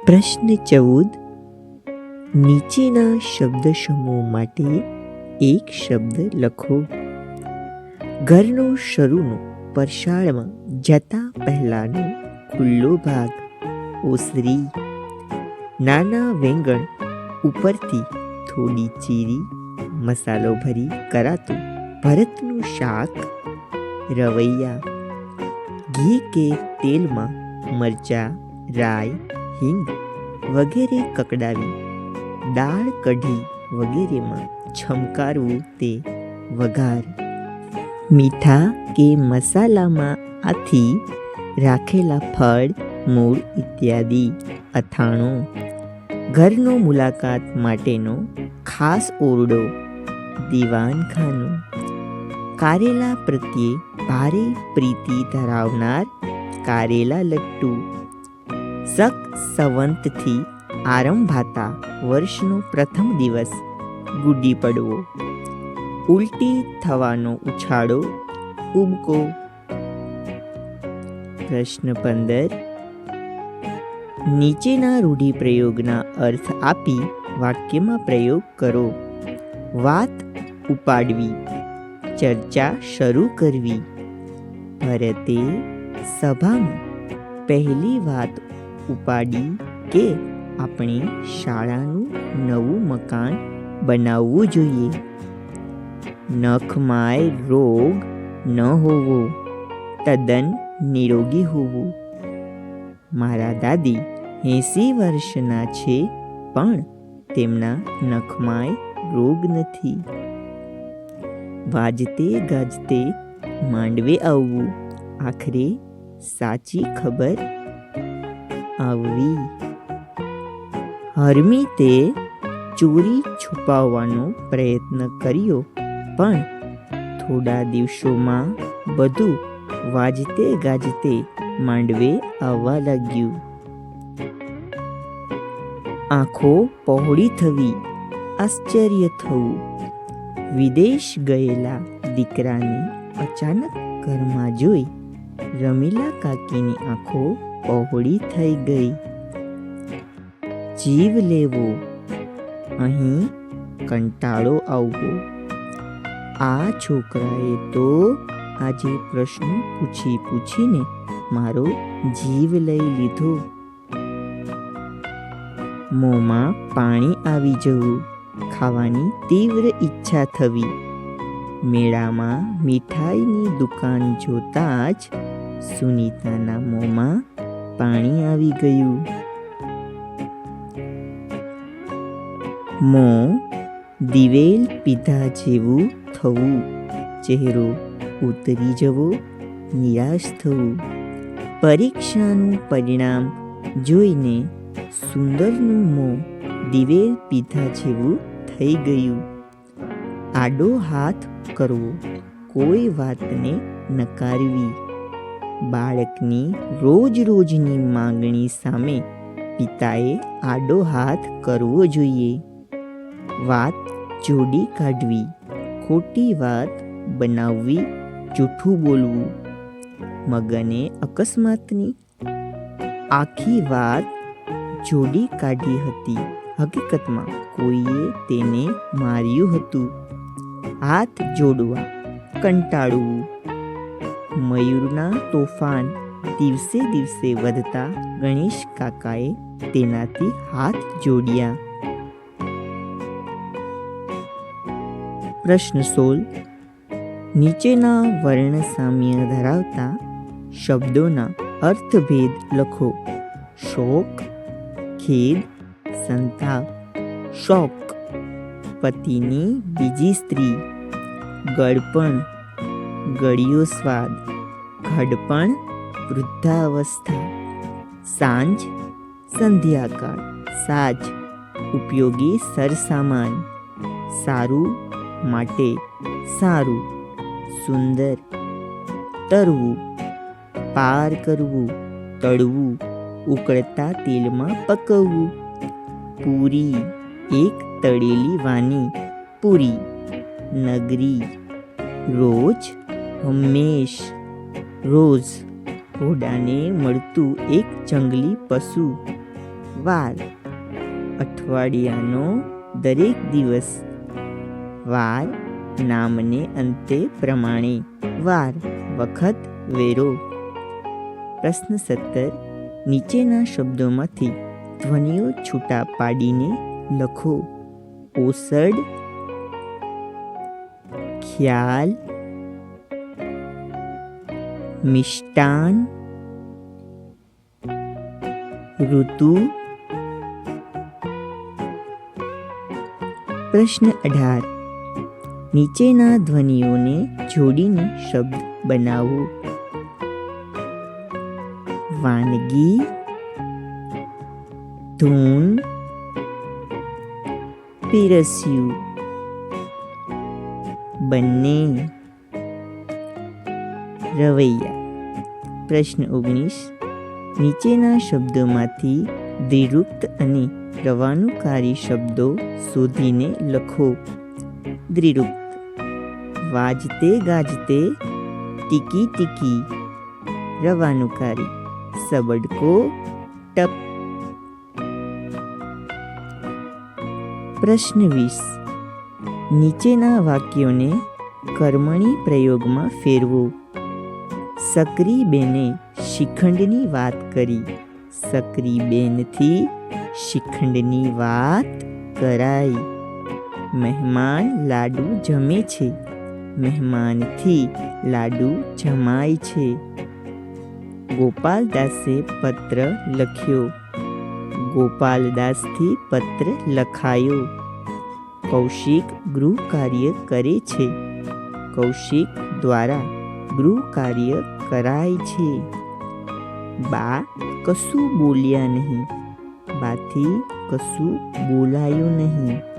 પ્રશ્ન 14. નીચેના શબ્દ સમૂહ માટે એક શબ્દ લખો. ઘરનો શરૂનો પરસાળમાં જતા પહેલાનો ખુલ્લો ભાગ ઓસરી. નાના વેંગણ ઉપરથી થોડી ચીરી મસાલો ભરી કરાતું ભરતનું શાક. રવૈયા. ઘી કે તેલમાં મરચાં, રાઈ, હિંગ વગેરે કકડાવી દાળ, કઢી વગેરેમાં છમકારવું તે વઘાર. મીઠા કે મસાલામાં આથી રાખેલા ફળ, મૂળ ઇત્યાદિ. અથાણું. ઘરનો મુલાકાત માટેનો ખાસ ઓરડો દીવાનખાનું. કારેલા પ્રત્યે ભારે પ્રીતિ ધરાવનાર કારેલા લટ્ટુ. સક સંવંતથી આરંભાતા વર્ષનો પ્રથમ દિવસ ગુડી પડવો. ઉલટી થવાનો ઉછાળો ઉબકો. પ્રશ્ન 15. નીચેના રૂઢિપ્રયોગના અર્થ આપી વાક્યમાં પ્રયોગ કરો. વાત ઉપાડવી, ચર્ચા શરૂ કરવી. ભરતે સભામાં પહેલી વાત ઉપાડી કે આપણે શાળાનું નવું મકાન બનાવવું જોઈએ. નખમાય રોગ ન હોવો, તદ્દન નિરોગી હોવું. મારા દાદી 80 વર્ષના છે પણ તેમના નખમાય રોગ નથી. વાજતે ગાજતે માંડવે આવવું, આખરે સાચી ખબર આવવી. હરમીતે ચોરી છુપાવવાનો પ્રયત્ન કર્યો પણ થોડા દિવસોમાં બધું વાજતે ગાજતે માંડવે આવવા લાગ્યું. આંખો પહોળી થવી, આશ્ચર્ય થવું. વિદેશ ગયેલા દીકરાને અચાનક ઘરમાં જોઈ રમીલા કાકીની આંખો પહોળી થઈ ગઈ. જીવ લેવો, અહીં કંટાળો આવવો. આ છોકરાએ તો આજે પ્રશ્નો પૂછીને મારો જીવ લઈ લીધો. મોંમાં પાણી આવી જવું, ખાવાની તીવ્ર ઈચ્છા થવી. મેળામાં મીઠાઈની દુકાન જોતાં જ સુનીતાના મોંમાં પાણી આવી ગયું. મોં દિવેલ પીધા જેવું થવું, ચહેરો ઉતરી જવો, નિરાશ થવું. પરીક્ષાનું પરિણામ જોઈને સુંદરનું મોં દિવેલ પીધા જેવું થઈ ગયું. આડો હાથ કરવો, કોઈ વાતને નકારવી. બાળકની રોજની માંગણી સામે પિતાએ આડો હાથ કરવો જોઈએ. વાત જોડી કાઢવી, ખોટી વાત બનાવવી, જૂઠું બોલવું. મગને અકસ્માતની આખી વાત જોડી કાઢી હતી. હકીકતમાં કોઈએ તેને માર્યું હતું. હાથ જોડવા, કંટાળવું. મયુરના તોફાન દિવસે વધતા ગણેશ કાકાએ તેનાથી હાથ જોડ્યા. પ્રશ્ન 16. નીચેના વર્ણ સામ્ય ધરાવતા શબ્દોના અર્થભેદ લખો. શોક, ખેદ, સંતાપ. શોક, પતિની બીજી સ્ત્રી. ગળપણ, ગળ્યો સ્વાદ. ઘડપણ, વૃદ્ધાવસ્થા. સાંજ, સંધ્યાકાળ. સાજ, ઉપયોગી સરસામાન. સારું માટે સારું. સુંદર. તરવું, પાર કરવું, તળવું, ઉકળતા તેલમાં પકવવું. પૂરી, એક તળેલી વાની. પૂરી. નગરી. રોજ, હંમેશ. રોજ, ઘોડાને મળતું એક જંગલી પશુ. વાર. અઠવાડિયાનો દરેક દિવસ. વાર નામને અંતે પ્રમાણે. વાર વખત વેરો. પ્રશ્ન 17. નીચેના શબ્દોમાંથી ધ્વનિઓ છૂટા પાડીને લખો. ઓસડ, ખ્યાલ, મિષ્ટાન, ઋતુ. પ્રશ્ન 18. નીચેના ધ્વનિઓને જોડીને શબ્દ બનાવો. વાનગી, ધૂન, પીરસ્યું. બંને, રવૈયા. પ્રશ્ન 19. નીચેના શબ્દોમાંથી દ્વિરૂક્ત અને રવાનુકારી શબ્દો શોધીને લખો. દ્વિરૂક્ત. વાજતે ગાજતે, ટીકી ટીકી. રવાનુકારી. સબડકો, ટપ. પ્રશ્ન 20. નીચેના વાક્યોને કર્મણી પ્રયોગમાં ફેરવો. સકરીબેને શિખંડની વાત કરી. સકરીબેનથી શિખંડની વાત કરાઈ. મહેમાન લાડુ જમે છે. મહેમાનથી લાડુ જમાય છે. ગોપાલદાસે પત્ર લખ્યો. ગોપાલદાસથી પત્ર લખાયો. કૌશિક ગૃહ કાર્ય કરે છે. કૌશિક દ્વારા ગૃહ કાર્ય કરાય છે. બા કશું બોલ્યા નહીં. બાથી કશું બોલાયું નહીં.